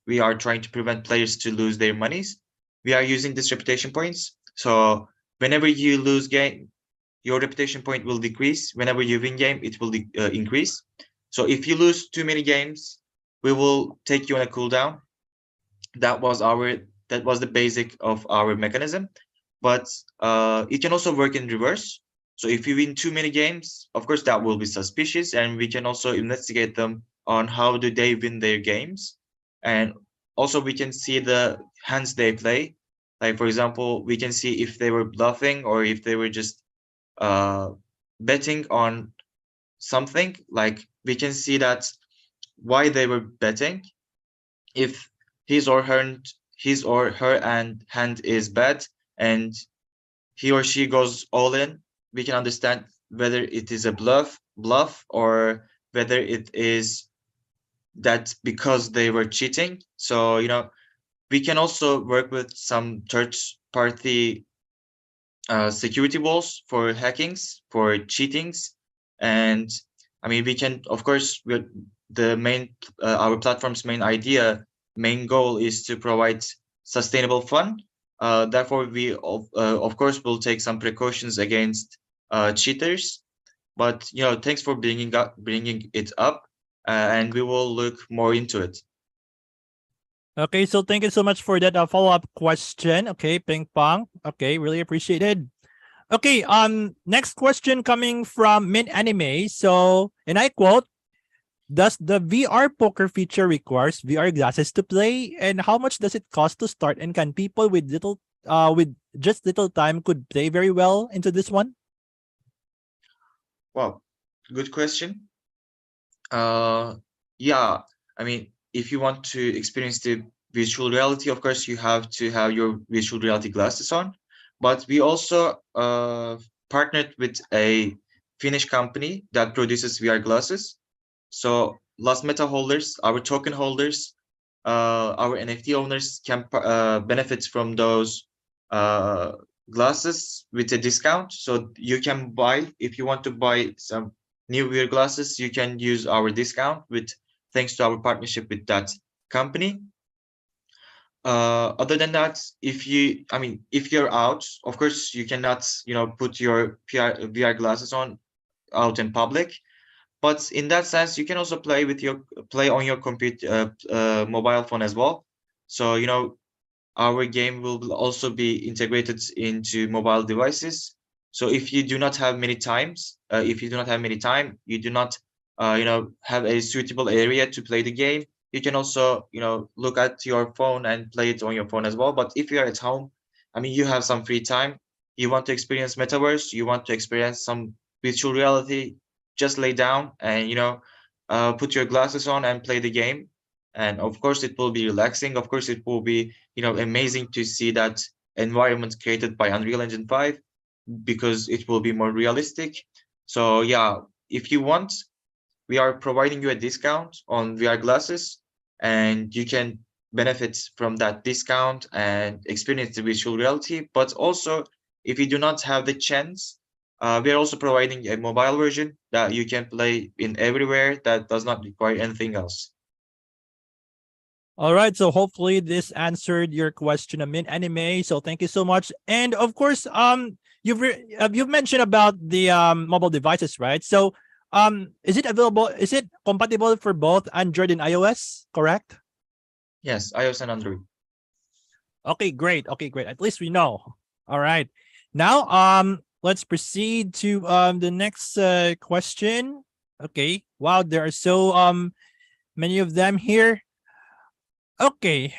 Speaker 2: we are trying to prevent players to lose their monies, we are using this reputation points. So whenever you lose game, your reputation point will decrease. Whenever you win game, it will increase. So if you lose too many games, we will take you on a cooldown. That was the basic of our mechanism. But it can also work in reverse. So if you win too many games, of course that will be suspicious, and we can also investigate them on how do they win their games. And also we can see the hands they play. Like, for example, we can see if they were bluffing or if they were just betting on something. Like, we can see that why they were betting. If his or her and hand is bad, and he or she goes all in, we can understand whether it is a bluff, or whether it is that because they were cheating. So we can also work with some third party security walls for hackings, for cheatings. And I mean, we can, of course, the main our platform's main goal is to provide sustainable fun. Therefore, we of course will take some precautions against cheaters. But thanks for bringing it up, and we will look more into it.
Speaker 1: Okay, so thank you so much for that follow-up question. Okay, Ping Pong. Okay, really appreciated. Okay, next question coming from Min Anime. So, and I quote, does the VR poker feature requires VR glasses to play? And how much does it cost to start? And can people with just little time could play very well into this one?
Speaker 2: Wow, good question. Yeah, I mean, if you want to experience the virtual reality, of course, you have to have your virtual reality glasses on. But we also partnered with a Finnish company that produces VR glasses. So LasMeta holders, our token holders, our NFT owners can benefit from those glasses with a discount. So you can buy, if you want to buy some new VR glasses, you can use our discount thanks to our partnership with that company. Other than that, if you're out, of course you cannot put your VR glasses on out in public. But in that sense, you can also play on your computer, mobile phone as well. So our game will also be integrated into mobile devices. So if you do not have many time, you do not have a suitable area to play the game, you can also look at your phone and play it on your phone as well. But if you are at home, I mean, you have some free time, you want to experience metaverse, you want to experience some virtual reality, just lay down and put your glasses on and play the game. And of course it will be relaxing. Of course it will be amazing to see that environment created by Unreal Engine 5, because it will be more realistic. So yeah, if you want, we are providing you a discount on VR glasses, and you can benefit from that discount and experience the virtual reality. But also, if you do not have the chance, we are also providing a mobile version that you can play in everywhere that does not require anything else.
Speaker 1: All right, so hopefully this answered your question, Amin Anime. So thank you so much. And of course, you've mentioned about the mobile devices, right? So is it available? Is it compatible for both Android and iOS? Correct.
Speaker 2: Yes, iOS and Android.
Speaker 1: Okay, great. Okay, great. At least we know. All right. Now, let's proceed to the next question. Okay. Wow, there are so many of them here. Okay.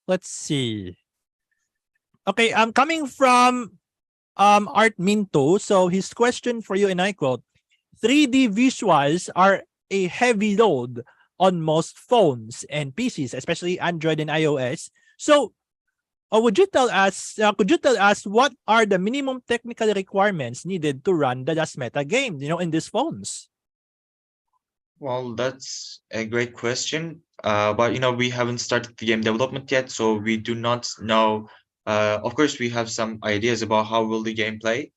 Speaker 1: Let's see. Okay, I'm coming from Art Minto. So his question for you, and I quote, 3D visuals are a heavy load on most phones and PCs, especially Android and iOS. So could you tell us what are the minimum technical requirements needed to run the LasMeta game, in these phones?
Speaker 2: Well, that's a great question. But we haven't started the game development yet, so we do not know. Of course, we have some ideas about how will the game play,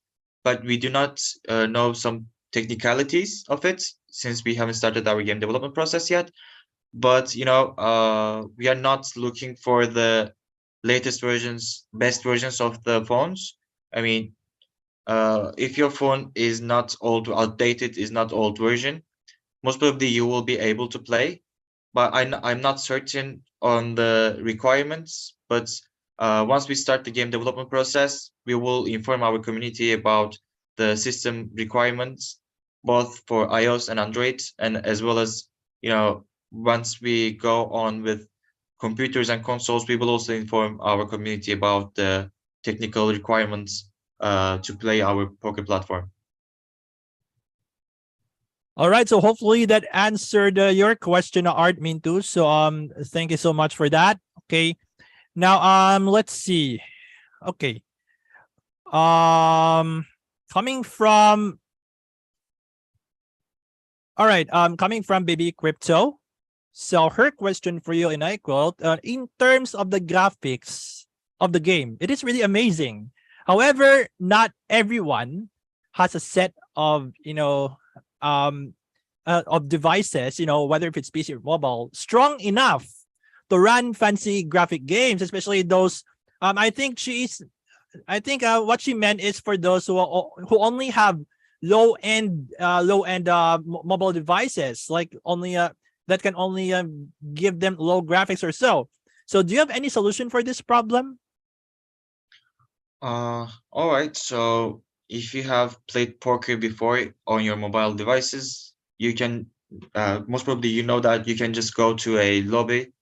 Speaker 2: but we do not know some technicalities of it since we haven't started our game development process yet. But we are not looking for the latest versions, best versions of the phones. I mean, if your phone is not old, outdated, is not old version, most probably you will be able to play, but I'm not certain on the requirements. But once we start the game development process, we will inform our community about the system requirements, both for iOS and Android, and as well as, once we go on with computers and consoles, we will also inform our community about the technical requirements to play our poker platform.
Speaker 1: All right, so hopefully that answered your question, Art Mintu. So thank you so much for that. Okay, now let's see. Okay, coming from coming from Baby Crypto. So her question for you, and I quote, in terms of the graphics of the game, it is really amazing. However, not everyone has a set of, of devices, whether if it's PC or mobile, strong enough to run fancy graphic games, especially those. I think what she meant is for those who only have low end mobile devices, like only that can only give them low graphics or so. So do you have any solution for this problem?
Speaker 2: All right. So if you have played poker before on your mobile devices, you can most probably that you can just go to a lobby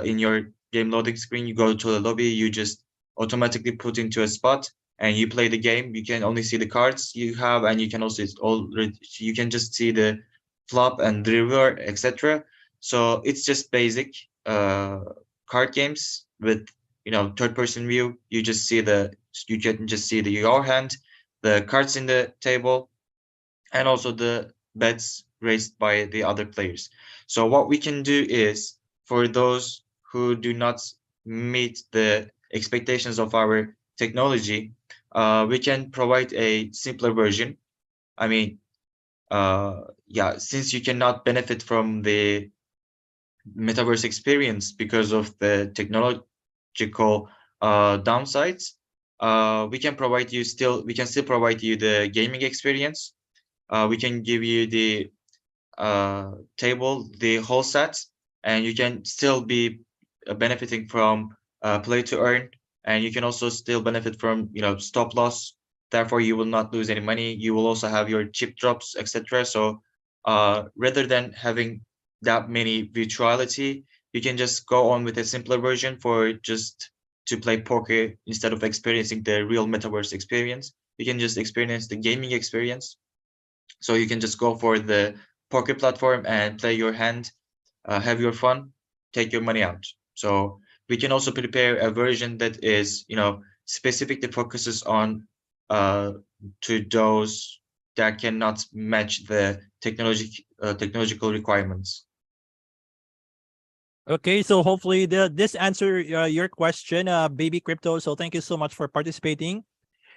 Speaker 2: in your game loading screen. You go to a lobby, you just automatically put into a spot and you play the game. You can only see the cards you have, and you can also you can just see the flop and the river, etc. So it's just basic card games with third person view. You can just see your hand, the cards in the table, and also the bets raised by the other players. So what we can do is, for those who do not meet the expectations of our technology, we can provide a simpler version. I mean, yeah, since you cannot benefit from the metaverse experience because of the technological downsides, we can still provide you the gaming experience. We can give you the table, the whole set, and you can still be benefiting from play to earn, and you can also still benefit from stop loss. Therefore, you will not lose any money. You will also have your chip drops, etc. So, rather than having that many virtuality, you can just go on with a simpler version for just to play poker instead of experiencing the real metaverse experience. You can just experience the gaming experience. So you can just go for the poker platform and play your hand, have your fun, take your money out. So we can also prepare a version that is, specifically focuses on to those that cannot match the technological requirements.
Speaker 1: Okay, so hopefully this answer your question, baby crypto. So thank you so much for participating.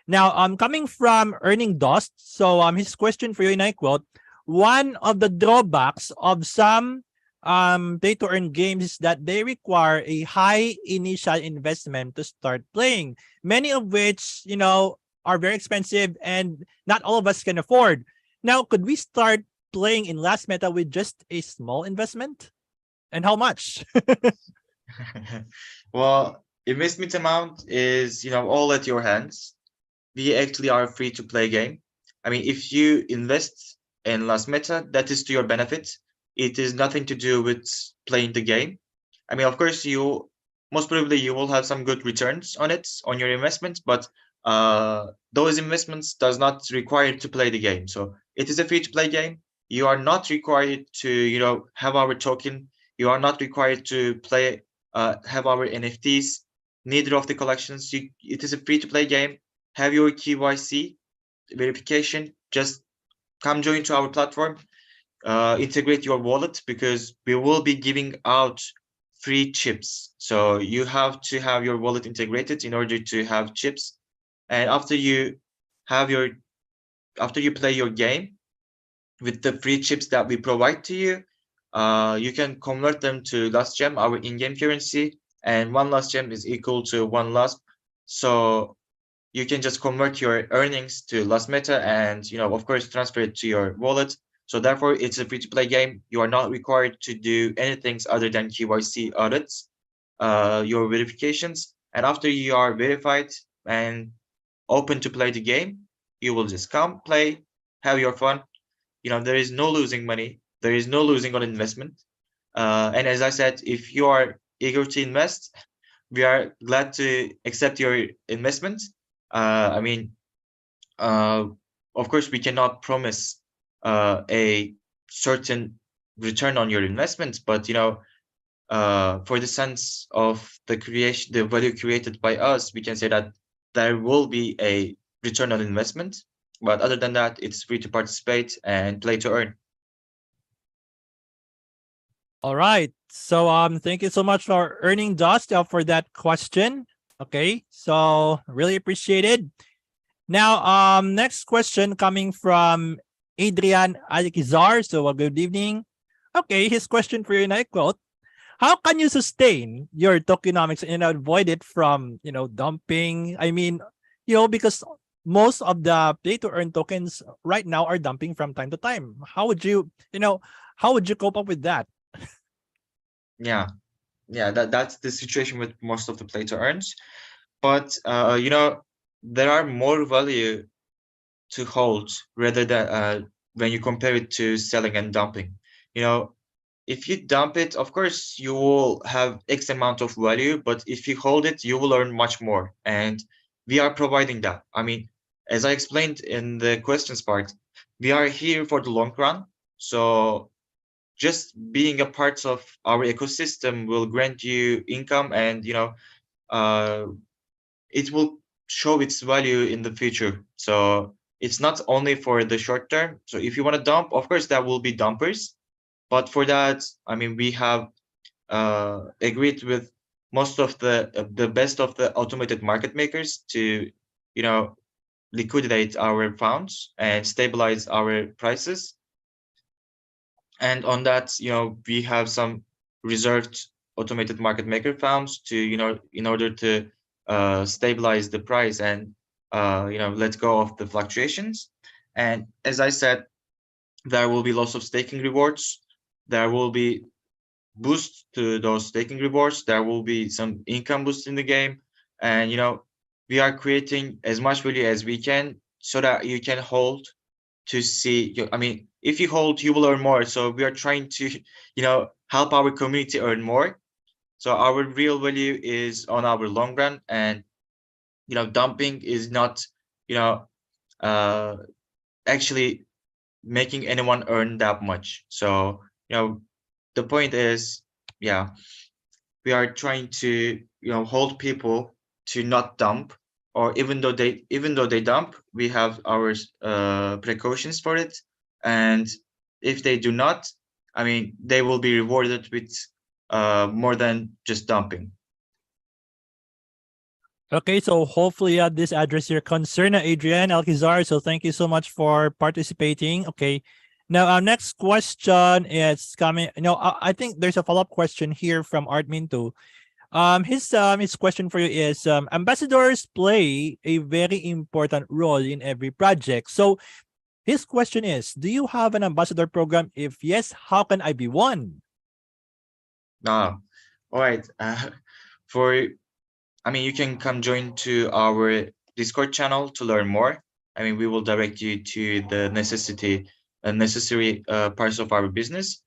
Speaker 1: Now, coming from Earning Dust, so his question for you, and I quote: one of the drawbacks of some pay to earn games is that they require a high initial investment to start playing, many of which are very expensive and not all of us can afford. Now, could we start playing in LasMeta with just a small investment? And how much?
Speaker 2: Well, investment amount is, all at your hands. We actually are free to play game. I mean, if you invest in LasMeta, that is to your benefit. It is nothing to do with playing the game. I mean, of course, you most probably you will have some good returns on it on your investments, but those investments does not require to play the game. So it is a free to play game. You are not required to have our token. You are not required to play have our NFTs. Neither of the collections. It is a free to play game. Have your KYC verification. Just come join to our platform, integrate your wallet, because we will be giving out free chips. So you have to have your wallet integrated in order to have chips. And have your after you play your game with the free chips that we provide to you, you can convert them to last gem, our in-game currency, and one last gem is equal to one last. So you can just convert your earnings to LasMeta and, of course, transfer it to your wallet. So therefore, it's a free-to-play game. You are not required to do anything other than KYC audits, your verifications. And after you are verified and open to play the game, you will just come, play, have your fun. There is no losing money. There is no losing on investment. And as I said, if you are eager to invest, we are glad to accept your investment. I mean, uh, of course, we cannot promise a certain return on your investment, but for the sense of the value created by us, we can say that there will be a return on investment. But other than that, it's free to participate and play to earn.
Speaker 1: All right. So thank you so much for Earning Dust for that question. Okay. So really appreciated. Now, next question coming from Adrian Alcazar. So good evening. Okay, his question for you, and I quote: how can you sustain your tokenomics and avoid it from, dumping? I mean, because most of the play to earn tokens right now are dumping from time to time. How would you cope up with that?
Speaker 2: Yeah, yeah, that's the situation with most of the play to earns. But there are more value to hold rather than when you compare it to selling and dumping. You know, if you dump it, of course you will have X amount of value, but if you hold it, you will earn much more. And we are providing that. I mean, as I explained in the questions part, we are here for the long run. So just being a part of our ecosystem will grant you income, and uh, it will show its value in the future. So it's not only for the short term. So if you want to dump, of course there will be dumpers, but for that, I mean, we have agreed with most of the best of the automated market makers to you know liquidate our funds and stabilize our prices. And on that, we have some reserved automated market maker farms to in order to stabilize the price and let go of the fluctuations. And as I said, there will be lots of staking rewards. There will be boost to those staking rewards. There will be some income boost in the game, and we are creating as much value as we can so that you can hold to see. I mean, if you hold, you will earn more. So we are trying to help our community earn more. So our real value is on our long run, and dumping is not you know uh actually making anyone earn that much. So the point is, yeah, we are trying to hold people to not dump, or even though they dump, we have our precautions for it. And if they do not, I mean, they will be rewarded with more than just dumping.
Speaker 1: Okay, so hopefully this address your concern, Adrian Alcazar. So thank you so much for participating. Okay, now our next question is coming. I think there's a follow-up question here from Artmin too. His question for you is ambassadors play a very important role in every project. So his question is, do you have an ambassador program? If yes, how can I be one?
Speaker 2: All right. You can come join to our Discord channel to learn more. We will direct you to the necessary parts of our business.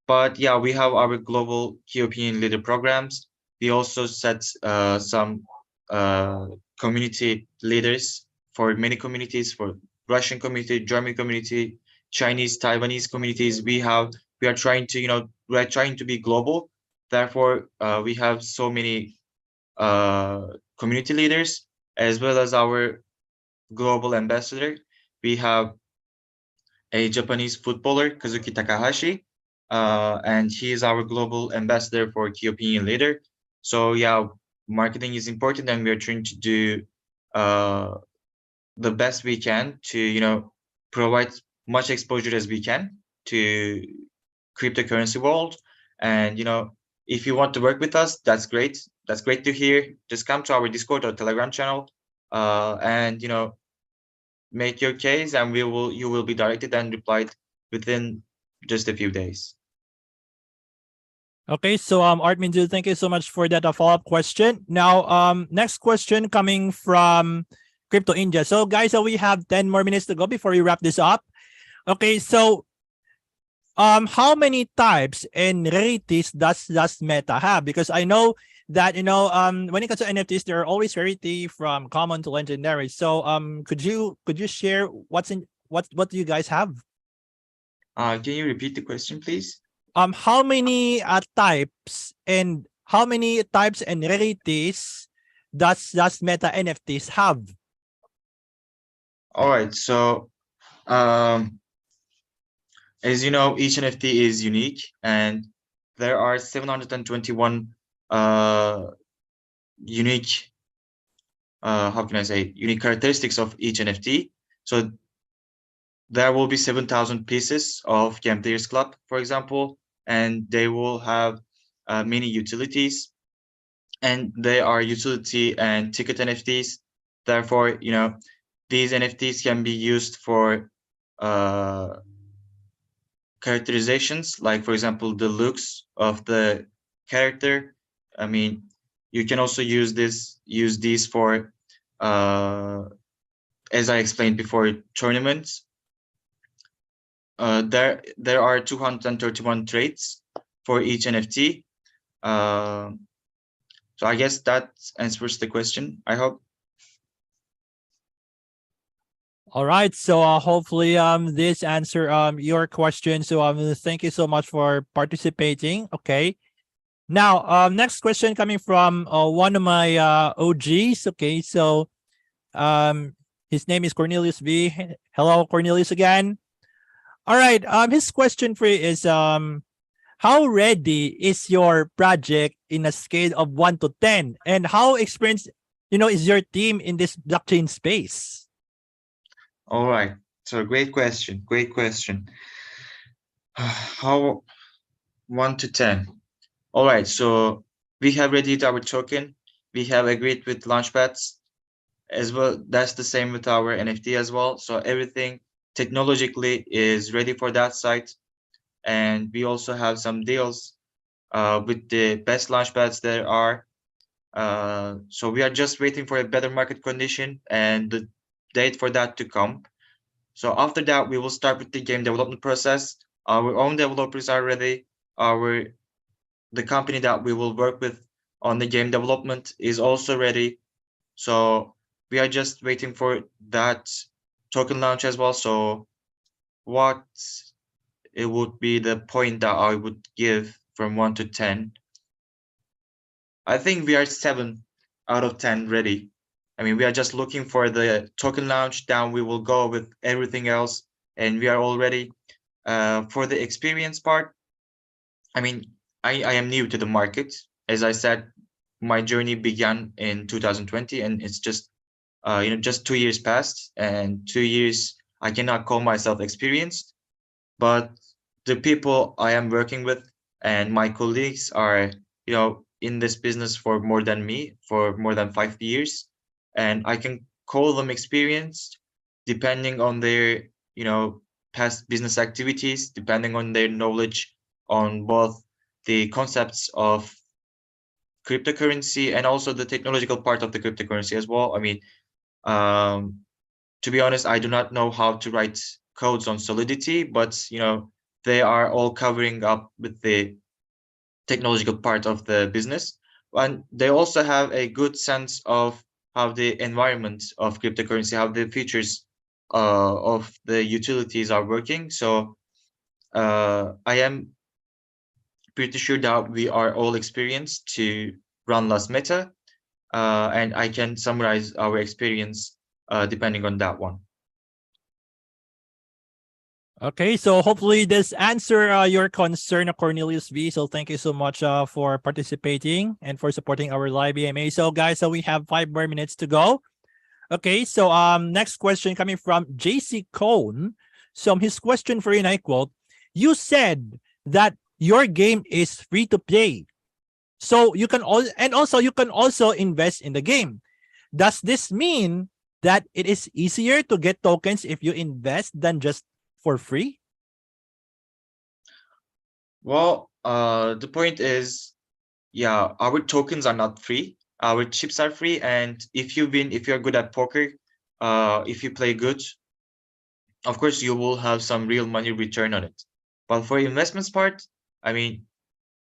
Speaker 2: But yeah, we have our global key opinion leader programs. We also set some community leaders for many communities, for Russian community, German community, Chinese, Taiwanese communities. We are trying to, we are trying to be global. Therefore, we have so many community leaders, as well as our global ambassador. We have a Japanese footballer, Kazuki Takahashi, and he is our global ambassador for key opinion leader. So yeah, marketing is important, and we are trying to do the best we can to provide much exposure as we can to cryptocurrency world. And if you want to work with us, that's great. That's great to hear. Just come to our Discord or Telegram channel, and make your case, and you will be directed and replied within just a few days.
Speaker 1: Okay, so Artmin, thank you so much for that follow-up question. Now, next question coming from Crypto India. So guys, we have 10 more minutes to go before we wrap this up. Okay, so how many types and rarities does LasMeta have? Because I know that when it comes to NFTs, there are always rarity from common to legendary. So could you share what do you guys have?
Speaker 2: Can you repeat the question, please?
Speaker 1: How many types and rarities does LasMeta NFTs have?
Speaker 2: All right, so as you know, each NFT is unique, and there are 721 unique how can I say, unique characteristics of each NFT. So there will be 7,000 pieces of Game Players Club, for example, and they will have many utilities, and they are utility and ticket NFTs. Therefore, these NFTs can be used for characterizations, like, for example, the looks of the character. You can also use these for as I explained before, tournaments. There are 231 traits for each NFT. So I guess that answers the question, I hope.
Speaker 1: All right, so hopefully this answer your question. So thank you so much for participating. Okay, now next question coming from one of my OGs. Okay, so his name is Cornelius V. Hello, Cornelius again. All right, his question for you is how ready is your project in a scale of 1 to 10, and how experienced is your team in this blockchain space?
Speaker 2: All right. So great question. Great question. How 1 to 10? All right. So we have readied our token. We have agreed with launchpads as well. That's the same with our NFT as well. So everything technologically is ready for that site. And we also have some deals with the best launchpads there are. So we are just waiting for a better market condition and the date for that to come. So after that, we will start with the game development process. Our own developers are ready. The company that we will work with on the game development is also ready. So we are just waiting for that token launch as well. So what it would be the point that I would give from 1 to 10? I think we are 7 out of 10 ready. We are just looking for the token launch, then we will go with everything else, and we are all ready. For the experience part, I am new to the market. As I said, my journey began in 2020, and it's just just 2 years passed, and 2 years I cannot call myself experienced, but the people I am working with and my colleagues are in this business for more than me, for more than 5 years, and I can call them experienced depending on their past business activities, depending on their knowledge on both the concepts of cryptocurrency and also the technological part of the cryptocurrency as well. I mean, um, to be honest, I do not know how to write codes on Solidity, but they are all covering up with the technological part of the business, and they also have a good sense of how the environment of cryptocurrency, how the features of the utilities are working. So I am pretty sure that we are all experienced to run LasMeta, and I can summarize our experience depending on that one.
Speaker 1: Okay, so hopefully this answer your concern, Cornelius V. So thank you so much for participating and for supporting our live AMA. So guys, so we have 5 more minutes to go. Okay, so next question coming from JC Cone. So his question for you, and I quote, you said that your game is free to play. So you can you can also invest in the game. Does this mean that it is easier to get tokens if you invest than just for free?
Speaker 2: Well, the point is, yeah, our tokens are not free. Our chips are free, and if you win, if you're good at poker, if you play good, of course you will have some real money return on it. But for investments part, I mean,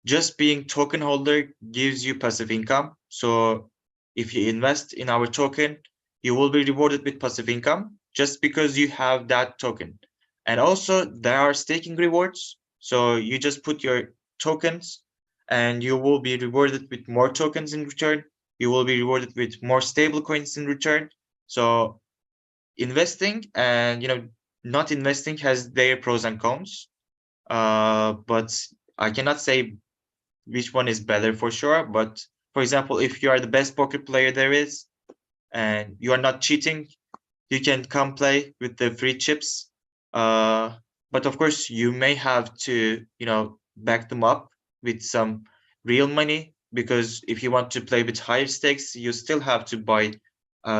Speaker 2: just being token holder gives you passive income. So if you invest in our token, you will be rewarded with passive income just because you have that token. And also there are staking rewards. So you just put your tokens and you will be rewarded with more tokens in return. You will be rewarded with more stable coins in return. So investing and not investing has their pros and cons. But I cannot say which one is better for sure. But for example, if you are the best poker player there is and you are not cheating, you can come play with the free chips. But of course, you may have to, back them up with some real money, because if you want to play with higher stakes, you still have to buy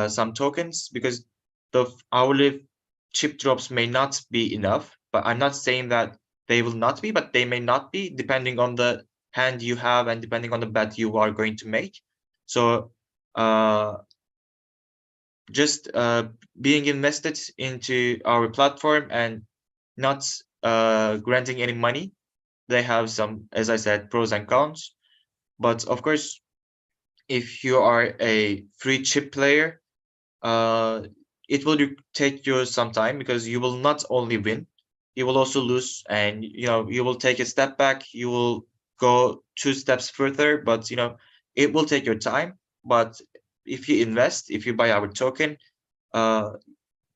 Speaker 2: some tokens, because the hourly chip drops may not be enough. But I'm not saying that they will not be, but they may not be, depending on the hand you have and depending on the bet you are going to make. So just being invested into our platform and not granting any money, they have some, as I said, pros and cons. But of course, if you are a free chip player, it will take you some time, because you will not only win, you will also lose, and you will take a step back, you will go 2 steps further, but it will take your time. But if you invest, if you buy our token,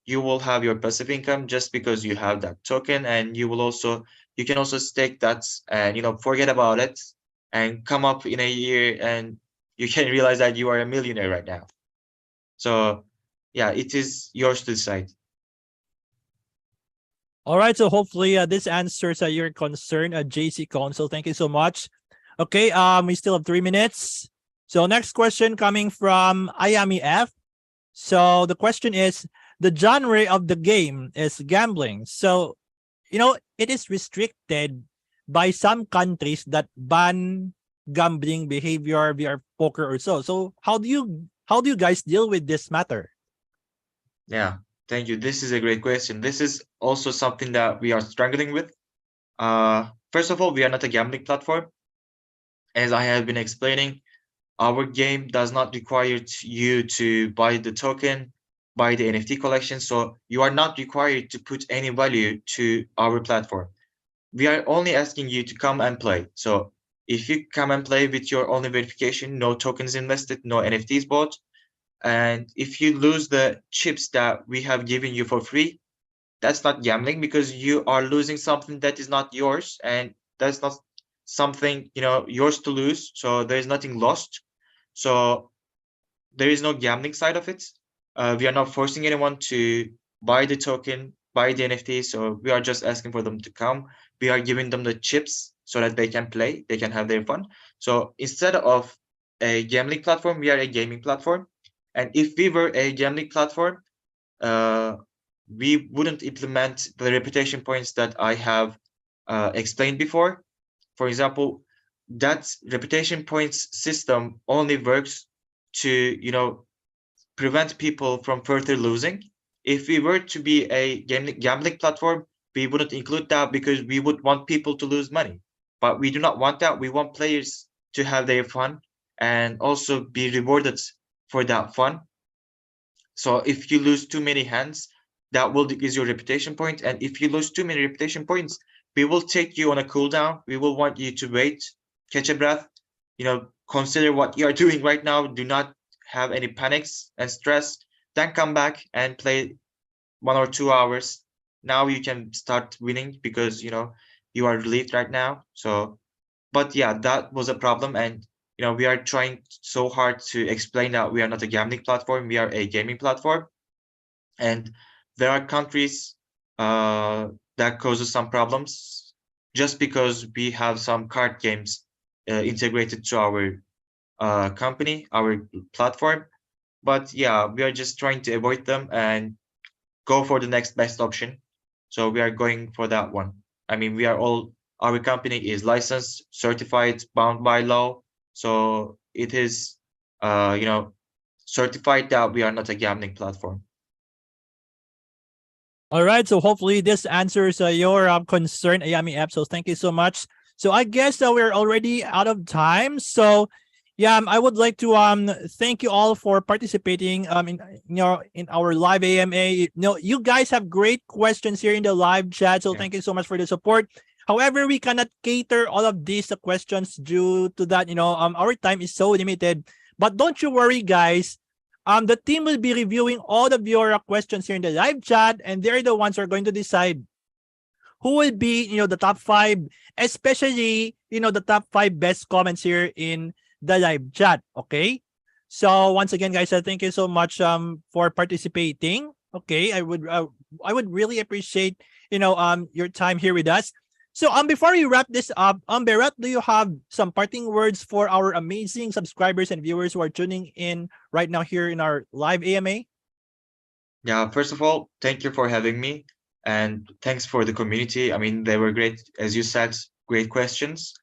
Speaker 2: you will have your passive income just because you have that token, and you can also stake that and forget about it, and come up in a year and you can realize that you are a millionaire right now. So yeah, it is yours to decide.
Speaker 1: All right, so hopefully this answers your concern, JC Council. Thank you so much. Okay, we still have 3 minutes. So next question coming from Ayami F. So the question is, the genre of the game is gambling. So, it is restricted by some countries that ban gambling behavior via poker or so. So how do you guys deal with this matter?
Speaker 2: Yeah, thank you. This is a great question. This is also something that we are struggling with. First of all, we are not a gambling platform. As I have been explaining, our game does not require you to buy the token, buy the NFT collection. So you are not required to put any value to our platform. We are only asking you to come and play. So if you come and play with your only verification, no tokens invested, no NFTs bought, and if you lose the chips that we have given you for free, that's not gambling, because you are losing something that is not yours, and that's not something, yours to lose. So there is nothing lost. So there is no gambling side of it. We are not forcing anyone to buy the token, buy the NFT. So we are just asking for them to come. We are giving them the chips so that they can play, they can have their fun. So instead of a gambling platform, we are a gaming platform. And if we were a gambling platform, uh, we wouldn't implement the reputation points that I have explained before. For example, that reputation points system only works to, prevent people from further losing. If we were to be a gambling platform, we wouldn't include that because we would want people to lose money. But we do not want that. We want players to have their fun and also be rewarded for that fun. So if you lose too many hands, that will decrease your reputation point. And if you lose too many reputation points, we will take you on a cooldown. We will want you to wait, catch a breath, consider what you are doing right now. Do not have any panics and stress. Then come back and play 1 or 2 hours. Now you can start winning because you are relieved right now. So, but yeah, that was a problem, and we are trying so hard to explain that we are not a gambling platform. We are a gaming platform, and there are countries that causes some problems just because we have some card games integrated to our company, our platform. But yeah, we are just trying to avoid them and go for the next best option. So we are going for that one. I mean, our company is licensed, certified, bound by law. So it is, certified that we are not a gambling platform.
Speaker 1: All right, so hopefully this answers your concern, Ayami app. So thank you so much. So I guess we're already out of time. So yeah, I would like to thank you all for participating in our live AMA. You guys have great questions here in the live chat. So thank you so much for the support. However, we cannot cater all of these questions due to that. Our time is so limited. But don't you worry, guys. The team will be reviewing all of your questions here in the live chat, and they're the ones who are going to decide who will be, the top 5, especially, the top 5 best comments here in the live chat. Okay. So once again, guys, thank you so much for participating. Okay, I would really appreciate your time here with us. So before we wrap this up, Berat, do you have some parting words for our amazing subscribers and viewers who are tuning in right now here in our live AMA?
Speaker 2: Yeah, first of all, thank you for having me, and thanks for the community. I mean, they were great, as you said, great questions.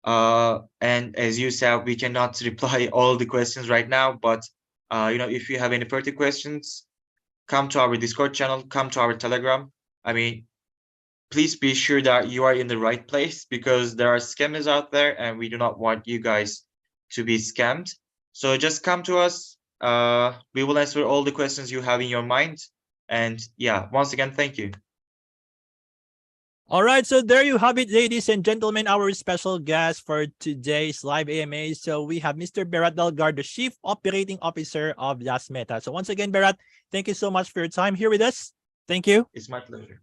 Speaker 2: And as you said, we cannot reply all the questions right now, but if you have any further questions, come to our Discord channel, come to our Telegram. I mean, please be sure that you are in the right place because there are scammers out there and we do not want you guys to be scammed. So just come to us. We will answer all the questions you have in your mind. And yeah, once again, thank you.
Speaker 1: All right, so there you have it, ladies and gentlemen, our special guest for today's live AMA. So we have Mr. Berat Dalgar, the Chief Operating Officer of LasMeta. So once again, Berat, thank you so much for your time here with us. Thank you.
Speaker 2: It's my pleasure.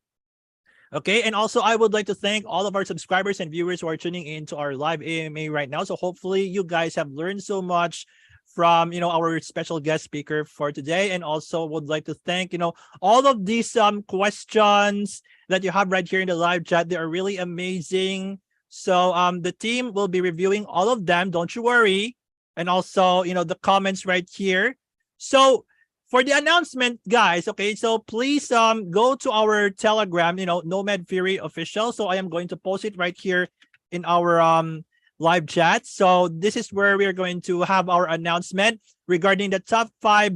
Speaker 1: Okay, and also I would like to thank all of our subscribers and viewers who are tuning in to our live AMA right now. So hopefully you guys have learned so much from our special guest speaker for today, and also would like to thank all of these questions that you have right here in the live chat. They are really amazing. So the team will be reviewing all of them, don't you worry, and also the comments right here. So for the announcement, guys, okay, so please go to our Telegram, Nomad Fury Official. So I am going to post it right here in our live chat. So this is where we're going to have our announcement regarding the top 5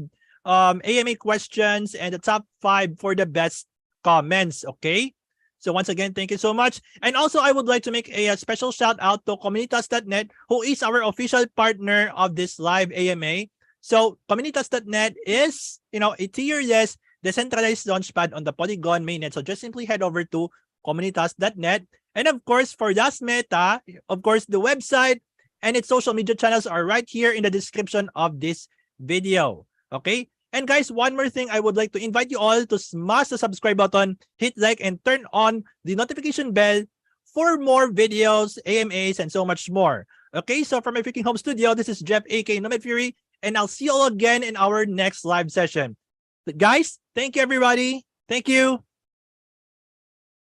Speaker 1: AMA questions and the top 5 for the best comments. Okay. So once again, thank you so much. And also, I would like to make a special shout out to Kommunitas.net, who is our official partner of this live AMA. So Kommunitas.net is, a tier-less decentralized launchpad on the Polygon mainnet. So just simply head over to Kommunitas.net. And of course, for LasMeta, of course, the website and its social media channels are right here in the description of this video. Okay? And guys, one more thing, I would like to invite you all to smash the subscribe button, hit like, and turn on the notification bell for more videos, AMAs, and so much more. Okay, so from my freaking home studio, this is Jeff, aka Nomad Fury, and I'll see you all again in our next live session. But guys, thank you, everybody. Thank you.